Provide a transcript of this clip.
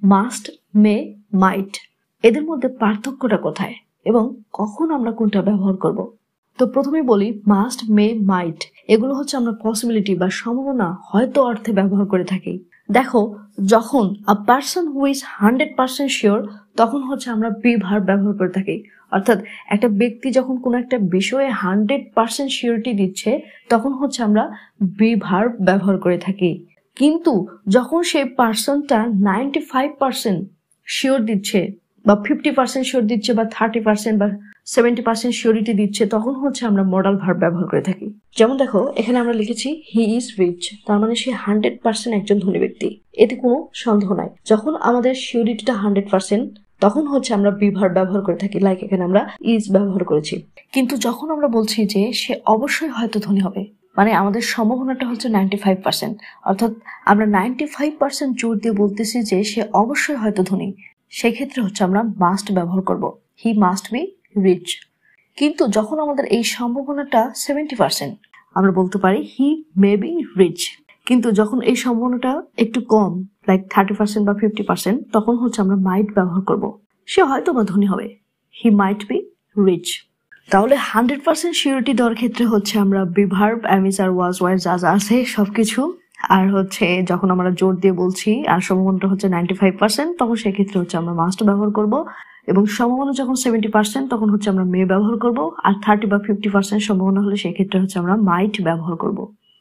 Must, মে, মাইট, এদের মধ্যে পার্থক্যটা কোথায় এবং কখন আমরা কোনটা ব্যবহার করব? তো প্রথমে বলি মাস্ট, মে, মাইট এগুলো হচ্ছে আমরা পসিবিলিটি বা সম্ভাবনা হয়তো অর্থে ব্যবহার করে থাকি। দেখো, যখন আ পারসন হু ইজ 100% শিওর তখন হচ্ছে আমরা বি ভার্ব ব্যবহার করে থাকি। অর্থাৎ একটা ব্যক্তি যখন কোনো একটা বিষয়ে 100% শিওরিটি দিচ্ছে তখন হচ্ছে আমরা বি ভার্ব ব্যবহার করে থাকি। কিন্তু যখন সেই পার্সনটা 95% শিওর দিচ্ছে বা 50% শিওর দিচ্ছে বা 30% বা 70% শিওরিটি দিচ্ছে তখন হচ্ছে আমরা মডাল ভার্ব ব্যবহার করে থাকি। যেমন দেখো, এখানে আমরা লিখেছি হি ইজ রিচ, তার মানে সে 100% একজন ধনী ব্যক্তি, এতে কোনো সন্দেহ নাই। যখন আমাদের শিওরিটিটা 100% তখন হচ্ছে আমরা বি ভার্ব ব্যবহার করে থাকি, লাইক এখানে আমরা ইজ ব্যবহার করেছি। কিন্তু যখন আমরা বলছি যে সে অবশ্যই হয়তো ধনী হবে, মানে আমাদের সম্ভাবনাটা হচ্ছে 95%, অর্থাৎ আমরা 95% জোর দিয়ে বলতেছি যে সে অবশ্যই হয়তো ধনী, সেক্ষেত্রে হচ্ছে আমরা মাস্ট ব্যবহার করব, হি মাস্ট বি রিচ। কিন্তু যখন আমাদের এই সম্ভাবনাটা 70%, আমরা বলতে পারি হি মে বি রিচ। কিন্তু যখন এই সম্ভাবনাটা একটু কম, লাইক 30% বা 50%, তখন হচ্ছে আমরা মাইট ব্যবহার করব, সে হয়তো বা ধনী হবে, হি মাইট বি রিচ। তাহলে 100% সিউরিটি দেওয়ার ক্ষেত্রে হচ্ছে আমরা বি ভার্ব, অ্যামিজ আর ওয়াজ, ওয়ার যা যা আছে সবকিছু, আর হচ্ছে যখন আমরা জোর দিয়ে বলছি আর সম্ভাবনাটা হচ্ছে 95% তখন সেক্ষেত্রে হচ্ছে আমরা মাস্ট ব্যবহার করব, এবং সম্ভাবনা যখন 70% তখন হচ্ছে আমরা মে ব্যবহার করব, আর 30 বা 50% সম্ভাবনা হলে সেক্ষেত্রে হচ্ছে আমরা মাইট ব্যবহার করব।